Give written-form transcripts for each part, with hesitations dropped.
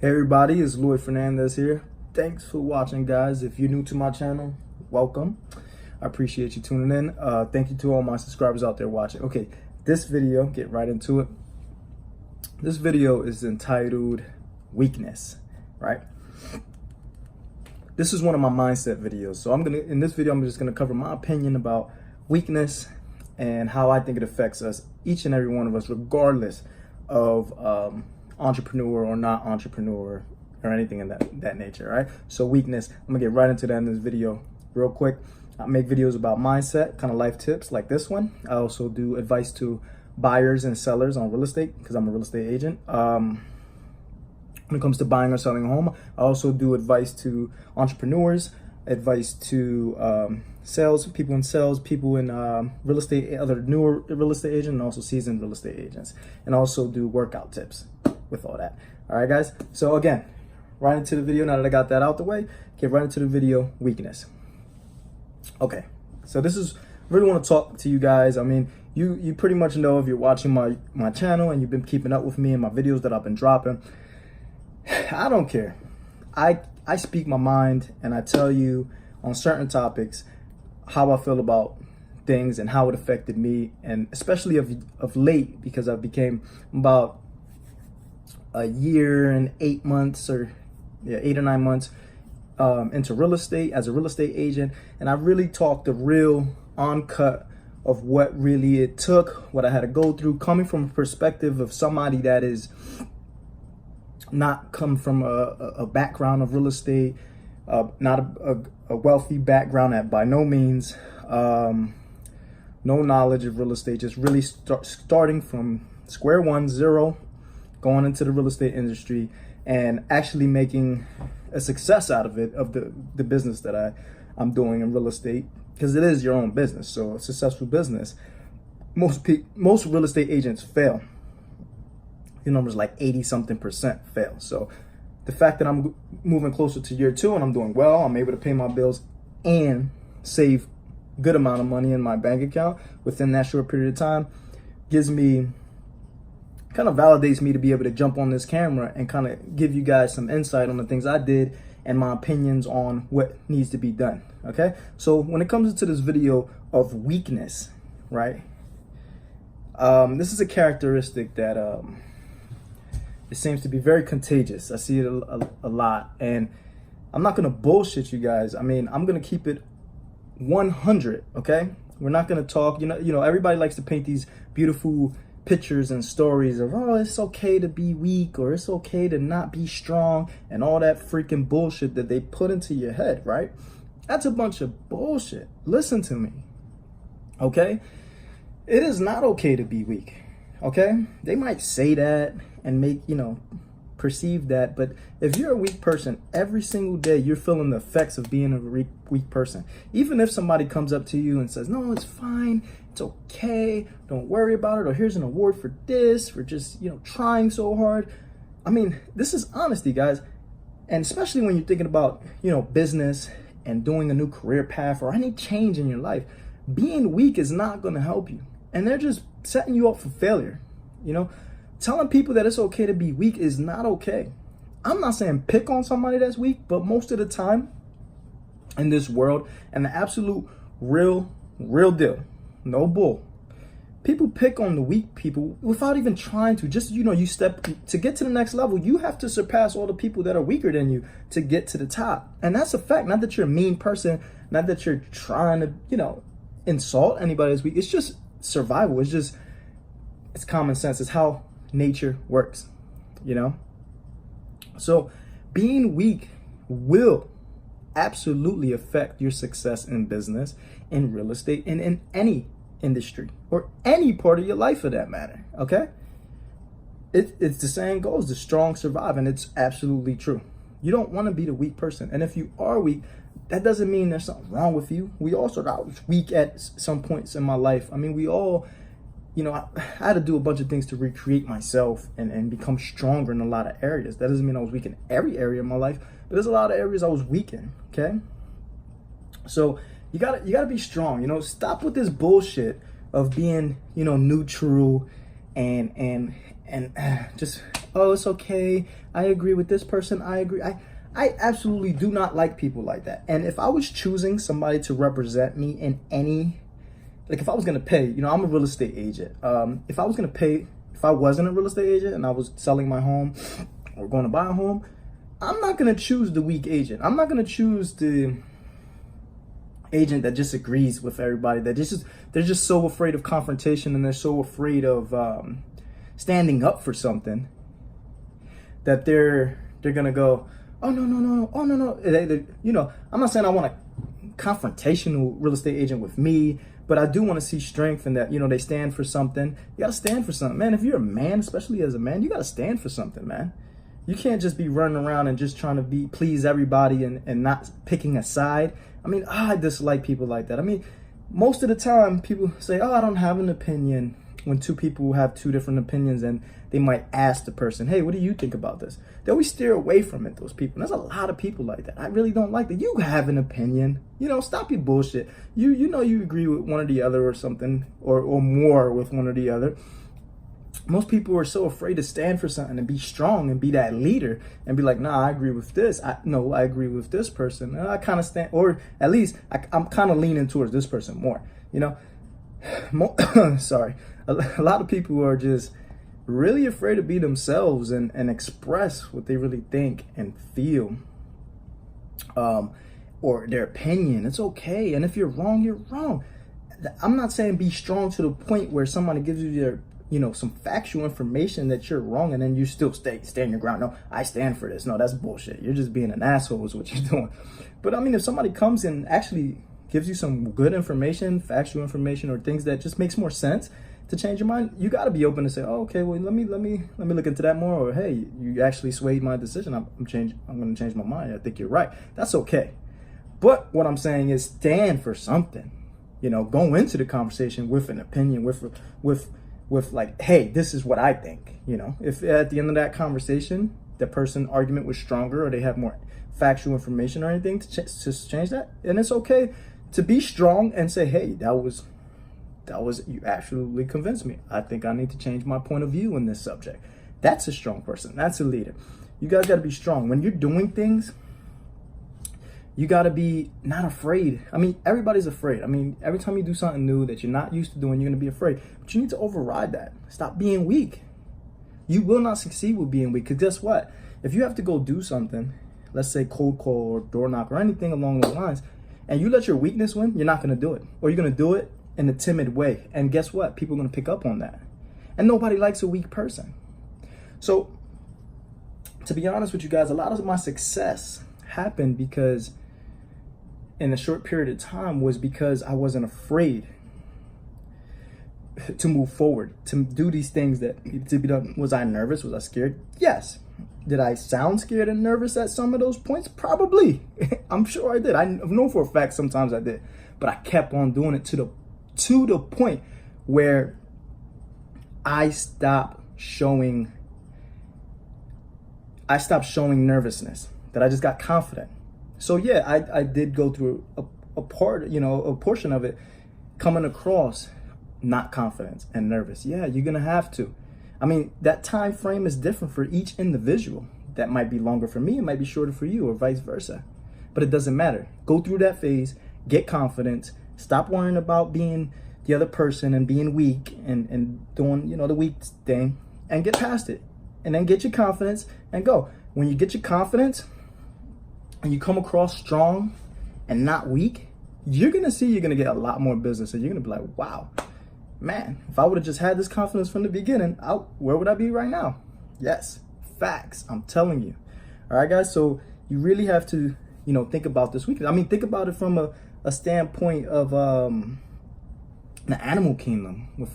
Hey everybody, it's Lloyd Fernandez here. Thanks for watching, guys. If you're new to my channel, welcome. I appreciate you tuning in. Thank you to all my subscribers out there watching. Okay, this video, get right into it. This video is entitled Weakness, right? This is one of my mindset videos. So in this video, I'm just gonna cover my opinion about weakness and how I think it affects us, each and every one of us, regardless of entrepreneur or not entrepreneur or anything in that nature, right? So weakness, I'm gonna get right into that in this video real quick. I make videos about mindset, kind of life tips like this one. I also do advice to buyers and sellers on real estate because I'm a real estate agent. When it comes to buying or selling a home, I also do advice to entrepreneurs, advice to people in sales, people in real estate, other newer real estate agents, and also seasoned real estate agents, and also do workout tips with all that. All right, guys. So again, right into the video. Now that I got that out the way, get right into the video. Weakness. Okay, so this is really want to talk to you guys. I mean, you pretty much know if you're watching my channel and you've been keeping up with me and my videos that I've been dropping. I don't care. I speak my mind and I tell you on certain topics how I feel about things and how it affected me, and especially of late, because I became about a year and 8 months, or 8 or 9 months into real estate as a real estate agent, and I really talked the real uncut of what really it took, what I had to go through, coming from a perspective of somebody that is not come from a background of real estate, not a wealthy background by no means, no knowledge of real estate, just really starting from square one, zero, going into the real estate industry and actually making a success out of it, of the business that I'm doing in real estate, because it is your own business. So a successful business, most real estate agents fail. The numbers like 80-something% fail. So the fact that I'm moving closer to year 2 and I'm doing well, I'm able to pay my bills and save good amount of money in my bank account within that short period of time, kind of validates me to be able to jump on this camera and kind of give you guys some insight on the things I did and my opinions on what needs to be done. Okay, so when it comes to this video of weakness, right, this is a characteristic that it seems to be very contagious. I see it a lot, and I'm not gonna bullshit you guys. I mean, I'm gonna keep it 100. Okay, we're not gonna talk. You know, everybody likes to paint these beautiful pictures and stories of, oh, it's okay to be weak, or it's okay to not be strong, and all that freaking bullshit that they put into your head, right? That's a bunch of bullshit. Listen to me, okay? It is not okay to be weak, okay? They might say that and make, perceive that, but if you're a weak person, every single day you're feeling the effects of being a weak person. Even if somebody comes up to you and says, no, it's fine, it's okay, don't worry about it, or here's an award for this, for just, trying so hard. I mean, this is honesty, guys. And especially when you're thinking about, business and doing a new career path or any change in your life, being weak is not going to help you. And they're just setting you up for failure. Telling people that it's okay to be weak is not okay. I'm not saying pick on somebody that's weak, but most of the time in this world, and the absolute real deal, no bull, people pick on the weak people without even trying to. Just, you step to get to the next level, you have to surpass all the people that are weaker than you to get to the top. And that's a fact. Not that you're a mean person, not that you're trying to, insult anybody that's weak. It's just survival. It's common sense. It's how nature works, So being weak will absolutely affect your success in business, in real estate, and in any industry or any part of your life for that matter. Okay, it's the saying goes, the strong survive, and it's absolutely true. You don't want to be the weak person, and if you are weak, that doesn't mean there's something wrong with you. We all start out weak at some points in my life. I mean, we all, I had to do a bunch of things to recreate myself and become stronger in a lot of areas. That doesn't mean I was weak in every area of my life, but there's a lot of areas I was weak in. Okay, so you gotta be strong. Stop with this bullshit of being, neutral and just oh, it's okay, I agree with this person, I agree. I absolutely do not like people like that. And if I was choosing somebody to represent me in any, like if I was gonna pay, you know, I'm a real estate agent. If I was gonna pay, if I wasn't a real estate agent and I was selling my home or going to buy a home, I'm not gonna choose the weak agent. I'm not gonna choose the agent that just agrees with everybody, that they're just so afraid of confrontation, and they're so afraid of standing up for something that they're gonna go, oh no, oh no. You know, I'm not saying I want a confrontational real estate agent with me, but I do want to see strength in that, you know, they stand for something. You gotta stand for something, man. If you're a man, especially as a man, you gotta stand for something, man. You can't just be running around and just trying to please everybody and not picking a side. I mean, I dislike people like that. I mean, most of the time people say, oh, I don't have an opinion, when two people have two different opinions, and they might ask the person, hey, what do you think about this? They always steer away from it, those people. And there's a lot of people like that. I really don't like that. You have an opinion. You know, stop your bullshit. You know you agree with one or the other or something, or more with one or the other. Most people are so afraid to stand for something and be strong and be that leader and be like, nah, I agree with this. I agree with this person. I kind of stand, or at least I'm kind of leaning towards this person more, you know. Sorry. A lot of people are just really afraid to be themselves and express what they really think and feel, or their opinion. It's okay. And if you're wrong, you're wrong. I'm not saying be strong to the point where somebody gives you their, you know, some factual information that you're wrong, and then you still stand your ground. No, I stand for this. No, that's bullshit. You're just being an asshole is what you're doing. But I mean, if somebody comes and actually gives you some good information, factual information, or things that just makes more sense to change your mind, you got to be open to say, oh, okay, well, let me look into that more. Or, hey, you actually swayed my decision. I'm going to change my mind. I think you're right. That's okay. But what I'm saying is stand for something. You know, go into the conversation with an opinion, with like, hey, this is what I think. You know, if at the end of that conversation, the person argument was stronger, or they have more factual information or anything to change that, and it's okay to be strong and say, hey, that was, you absolutely convinced me. I think I need to change my point of view in this subject. That's a strong person. That's a leader. You guys got to be strong. When you're doing things, you got to be not afraid. I mean, everybody's afraid. I mean, every time you do something new that you're not used to doing, you're going to be afraid. But you need to override that. Stop being weak. You will not succeed with being weak. Because guess what? If you have to go do something, let's say cold call or door knock or anything along those lines, and you let your weakness win, you're not going to do it. Or you're going to do it in a timid way. And guess what? People are going to pick up on that. And nobody likes a weak person. So, to be honest with you guys, a lot of my success happened because in a short period of time was because I wasn't afraid to move forward, to do these things that needed to be done. Was I nervous? Was I scared? Yes. Did I sound scared and nervous at some of those points? Probably. I'm sure I did. I know for a fact sometimes I did. But I kept on doing it to the point where I stopped showing nervousness, that I just got confident. So yeah, I did go through a portion of it coming across not confident and nervous. Yeah, you're gonna have to. I mean, that time frame is different for each individual. That might be longer for me, it might be shorter for you, or vice versa. But it doesn't matter. Go through that phase, get confidence, stop worrying about being the other person and being weak and doing, you know, the weak thing, and get past it. And then get your confidence and go. When you get your confidence and you come across strong and not weak, you're gonna get a lot more business, and you're gonna be like, wow, man, if I would have just had this confidence from the beginning, where would I be right now? Yes, facts, I'm telling you. All right, guys, so you really have to, you know, think about this weakness. I mean, think about it from a standpoint of the animal kingdom with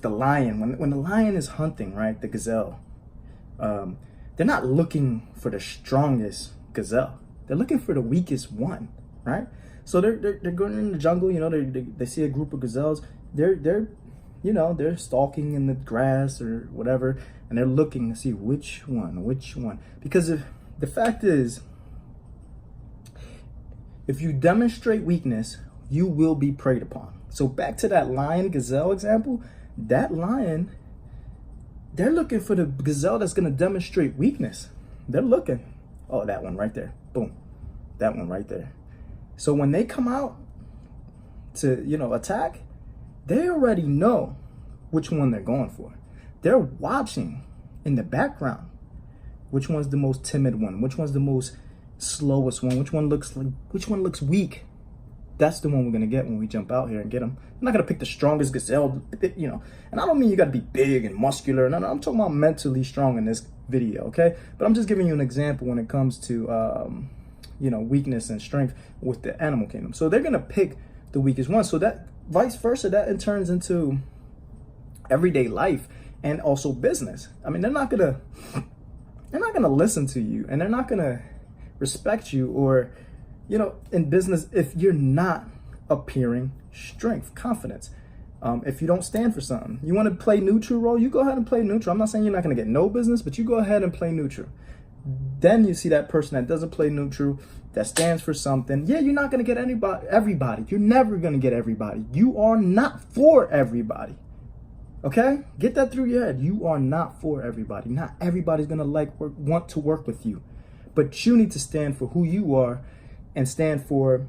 the lion. When the lion is hunting, right, the gazelle, they're not looking for the strongest gazelle. They're looking for the weakest one, right? So they're going in the jungle, you know, they see a group of gazelles. They're stalking in the grass or whatever, and they're looking to see which one. Because the fact is, if you demonstrate weakness, you will be preyed upon. So back to that lion gazelle example, that lion they're looking for the gazelle that's going to demonstrate weakness. They're looking. Oh, that one right there. Boom. That one right there. So when they come out to, attack, they already know which one they're going for. They're watching in the background which one's the most timid one, which one's the most slowest one, which one looks weak. That's the one we're gonna get when we jump out here and get them. I'm not gonna pick the strongest gazelle, and I don't mean you gotta be big and muscular. No, I'm talking about mentally strong in this video, okay? But I'm just giving you an example when it comes to, weakness and strength with the animal kingdom. So they're gonna pick the weakest one. So that vice versa, that turns into everyday life and also business. I mean, they're not gonna listen to you, and they're not gonna respect you or, in business, if you're not appearing strength, confidence. If you don't stand for something, you want to play neutral role, you go ahead and play neutral. I'm not saying you're not going to get no business, but you go ahead and play neutral. Then you see that person that doesn't play neutral, that stands for something. Yeah, you're not going to get everybody. You're never going to get everybody. You are not for everybody. Okay? Get that through your head. You are not for everybody. Not everybody's going to want to work with you. But you need to stand for who you are and stand for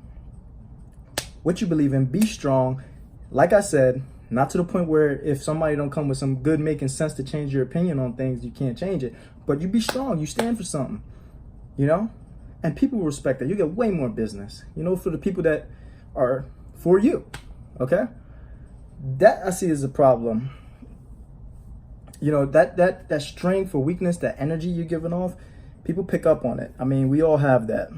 what you believe in. Be strong. Like I said, not to the point where if somebody don't come with some good making sense to change your opinion on things, you can't change it. But you be strong. You stand for something, and people will respect that. You get way more business, for the people that are for you. Okay? That I see as a problem. That strength or weakness, that energy you're giving off, people pick up on it. I mean, we all have that.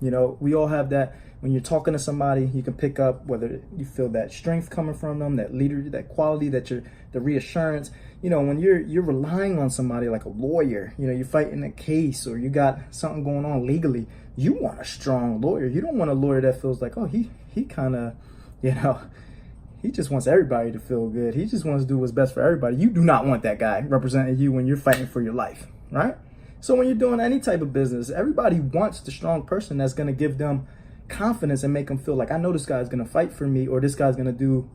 We all have that. When you're talking to somebody, you can pick up whether you feel that strength coming from them, that leader, that quality, the reassurance. When you're relying on somebody like a lawyer, you're fighting a case or you got something going on legally, you want a strong lawyer. You don't want a lawyer that feels like, oh, he kind of, he just wants everybody to feel good. He just wants to do what's best for everybody. You do not want that guy representing you when you're fighting for your life, right? So when you're doing any type of business, everybody wants the strong person that's going to give them confidence and make them feel like, I know this guy's going to fight for me, or this guy's going to do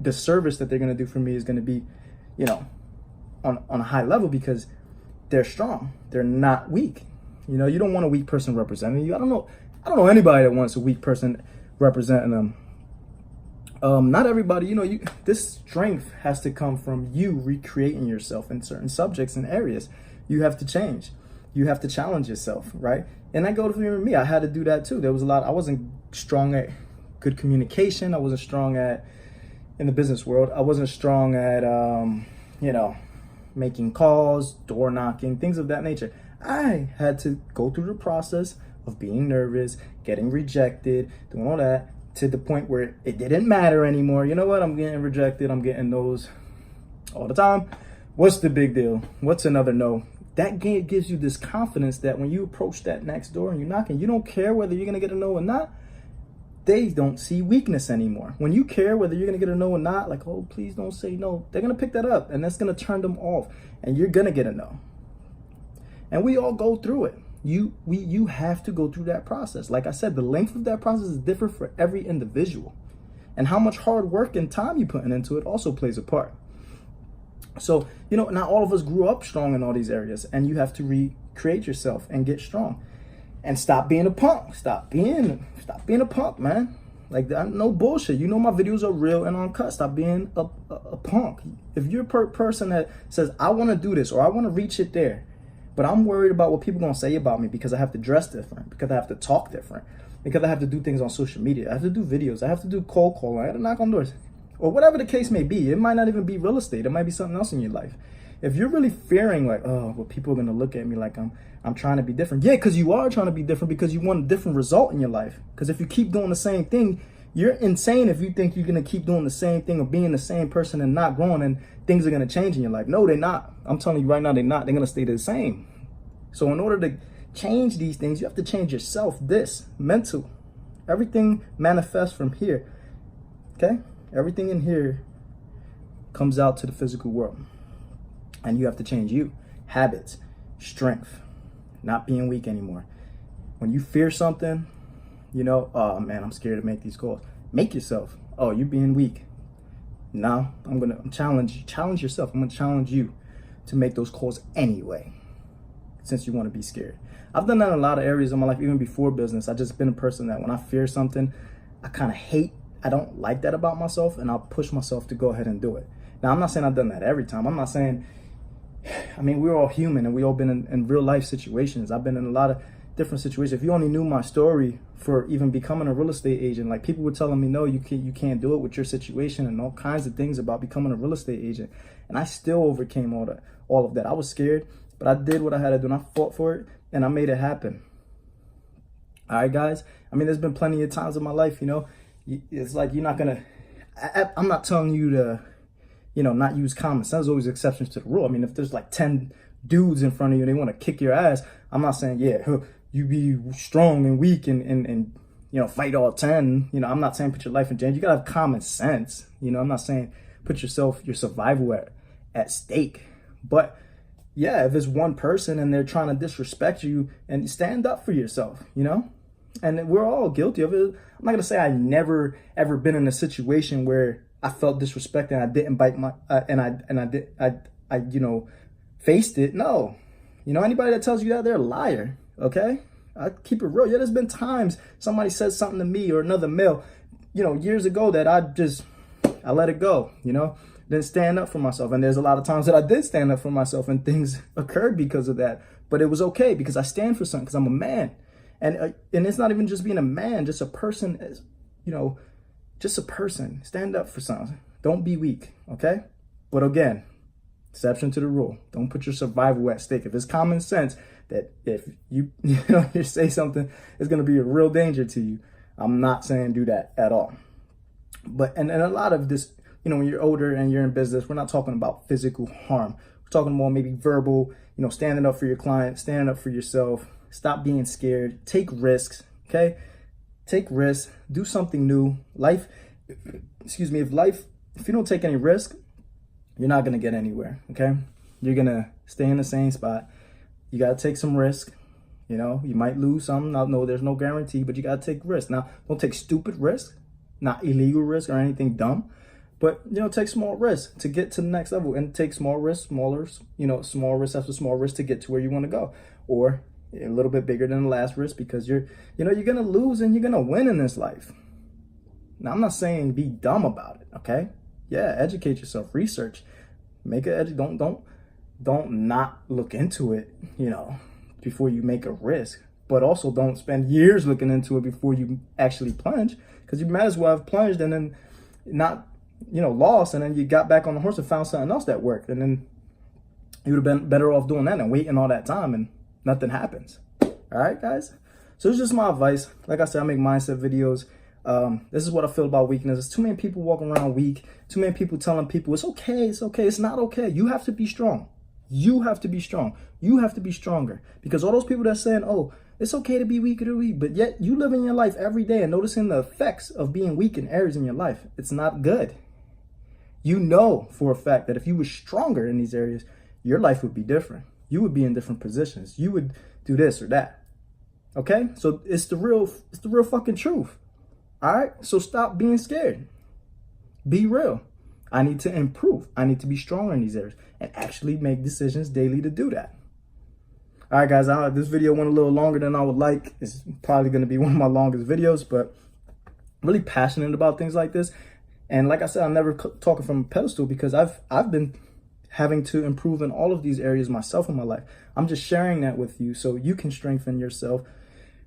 the service that they're going to do for me is going to be, on a high level because they're strong. They're not weak. You don't want a weak person representing you. I don't know anybody that wants a weak person representing them. Not everybody, this strength has to come from you recreating yourself in certain subjects and areas. You have to change. You have to challenge yourself, right? And that goes for me. I had to do that too. There was a lot. I wasn't strong at good communication. I wasn't strong in the business world. I wasn't strong at, making calls, door knocking, things of that nature. I had to go through the process of being nervous, getting rejected, doing all that, to the point where it didn't matter anymore. You know what? I'm getting rejected. I'm getting those all the time. What's the big deal? What's another no? That gives you this confidence that when you approach that next door and you're knocking, you don't care whether you're going to get a no or not. They don't see weakness anymore. When you care whether you're going to get a no or not, like, oh, please don't say no, they're going to pick that up and that's going to turn them off and you're going to get a no. And we all go through it. You have to go through that process. Like I said, the length of that process is different for every individual. And how much hard work and time you're putting into it also plays a part. So, not all of us grew up strong in all these areas, and you have to recreate yourself and get strong and stop being a punk. Stop being a punk, man. Like, no bullshit. My videos are real and uncut. Stop being a punk. If you're a person that says, I want to do this or I want to reach it there, but I'm worried about what people are going to say about me because I have to dress different, because I have to talk different, because I have to do things on social media. I have to do videos. I have to do cold calling. I have to knock on doors. Or whatever the case may be. It might not even be real estate. It might be something else in your life. If you're really fearing like, oh, well, people are going to look at me like I'm trying to be different. Yeah, because you are trying to be different because you want a different result in your life. Because if you keep doing the same thing, you're insane if you think you're going to keep doing the same thing or being the same person and not growing and things are going to change in your life. No, they're not. I'm telling you right now, they're not. They're going to stay the same. So in order to change these things, you have to change yourself. Mental. Everything manifests from here. Okay? Everything in here comes out to the physical world. And you have to change you. Habits, strength, not being weak anymore. When you fear something, oh man, I'm scared to make these calls. Make yourself. Oh, you're being weak. Now I'm gonna challenge yourself. I'm gonna challenge you to make those calls anyway, since you want to be scared. I've done that in a lot of areas of my life, even before business. I've just been a person that when I fear something, I kind of hate. I don't like that about myself, and I'll push myself to go ahead and do it. Now, I'm not saying I've done that every time. I'm not saying, I mean, we're all human, and we all been in real life situations. I've been in a lot of different situations. If you only knew my story for even becoming a real estate agent, like people were telling me, no, you can't do it with your situation, and all kinds of things about becoming a real estate agent. And I still overcame all of that. I was scared, but I did what I had to do, and I fought for it, and I made it happen. All right, guys. I mean, there's been plenty of times in my life, it's like you're not gonna. I'm not telling you to, not use common sense. There's always exceptions to the rule. I mean, if there's like 10 dudes in front of you and they want to kick your ass, I'm not saying, you be strong and weak and fight all 10. I'm not saying put your life in danger. You gotta have common sense. I'm not saying put your survival at stake. But yeah, if it's one person and they're trying to disrespect you, and stand up for yourself, and we're all guilty of it. I'm not gonna say I never ever been in a situation where I felt disrespected and I didn't bite my I faced it. No, anybody that tells you that, they're a liar. Okay, I keep it real. Yeah, there's been times somebody said something to me or another male, years ago that I let it go. Didn't stand up for myself, and there's a lot of times that I did stand up for myself, and things occurred because of that. But it was okay because I stand for something, because I'm a man. And it's not even just being a man, just a person, just a person. Stand up for something. Don't be weak, okay? But again, exception to the rule. Don't put your survival at stake. If it's common sense that if you say something is going to be a real danger to you, I'm not saying do that at all. But and a lot of this, when you're older and you're in business, we're not talking about physical harm. We're talking more maybe verbal, standing up for your client, standing up for yourself. Stop being scared. Take risks, okay? Take risks. Do something new. If you don't take any risk, you're not going to get anywhere, okay? You're going to stay in the same spot. You got to take some risk. You might lose some. No, there's no guarantee, but you got to take risks. Now, don't take stupid risks, not illegal risk or anything dumb, but, take small risks to get to the next level, and take small risks, small risk after small risk to get to where you want to go. Or a little bit bigger than the last risk, because you're going to lose and you're going to win in this life. Now, I'm not saying be dumb about it, okay? Yeah, educate yourself, research, don't not look into it, before you make a risk, but also don't spend years looking into it before you actually plunge, because you might as well have plunged and then not, lost, and then you got back on the horse and found something else that worked, and then you would have been better off doing that and waiting all that time and nothing happens. All right, guys. So it's just my advice. Like I said, I make mindset videos. This is what I feel about weakness. There's too many people walking around weak. Too many people telling people it's okay. It's okay. It's not okay. You have to be strong. You have to be strong. You have to be stronger. Because all those people that saying, oh, it's okay to be weak or to weak, but yet you live in your life every day and noticing the effects of being weak in areas in your life. It's not good. You know for a fact that if you were stronger in these areas, your life would be different. You would be in different positions. You would do this or that. Okay? So it's the real fucking truth. All right? So stop being scared. Be real. I need to improve. I need to be stronger in these areas and actually make decisions daily to do that. All right, guys. This video went a little longer than I would like. It's probably going to be one of my longest videos, but I'm really passionate about things like this. And like I said, I'm never talking from a pedestal, because I've been having to improve in all of these areas myself in my life. I'm just sharing that with you so you can strengthen yourself,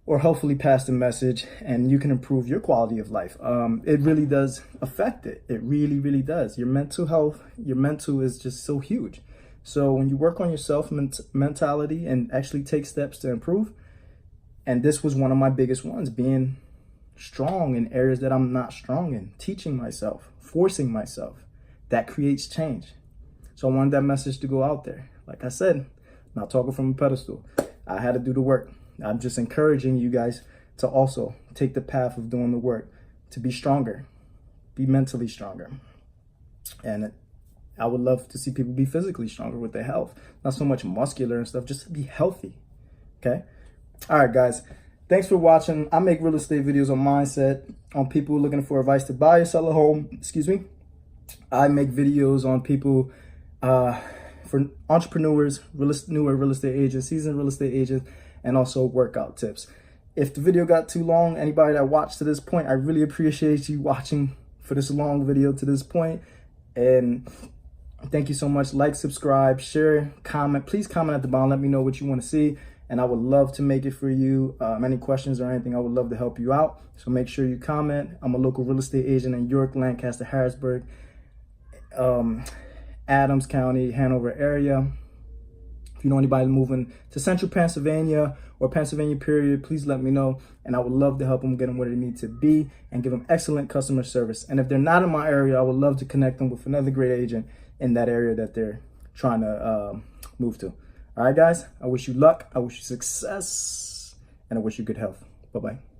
or hopefully pass the message, and you can improve your quality of life. It really does affect it. It really, really does. Your mental health, your mental is just so huge. So when you work on yourself mentality and actually take steps to improve, and this was one of my biggest ones, being strong in areas that I'm not strong in, teaching myself, forcing myself, that creates change. So I wanted that message to go out there. Like I said, not talking from a pedestal. I had to do the work. I'm just encouraging you guys to also take the path of doing the work, to be stronger, be mentally stronger. And I would love to see people be physically stronger with their health. Not so much muscular and stuff, just to be healthy. Okay? All right, guys. Thanks for watching. I make real estate videos on mindset, on people looking for advice to buy or sell a home. I make videos on people for entrepreneurs, newer real estate agents, seasoned real estate agents, and also workout tips. If the video got too long, anybody that watched to this point, I really appreciate you watching for this long video to this point. And thank you so much. Like, subscribe, share, comment. Please comment at the bottom. Let me know what you want to see, and I would love to make it for you. Any questions or anything, I would love to help you out. So make sure you comment. I'm a local real estate agent in York, Lancaster, Harrisburg, Adams County, Hanover area. If you know anybody moving to central Pennsylvania or Pennsylvania period, please let me know, and I would love to help them get them where they need to be and give them excellent customer service. And if they're not in my area, I would love to connect them with another great agent in that area that they're trying to move to. All right, guys, I wish you luck, I wish you success, and I wish you good health. Bye-bye.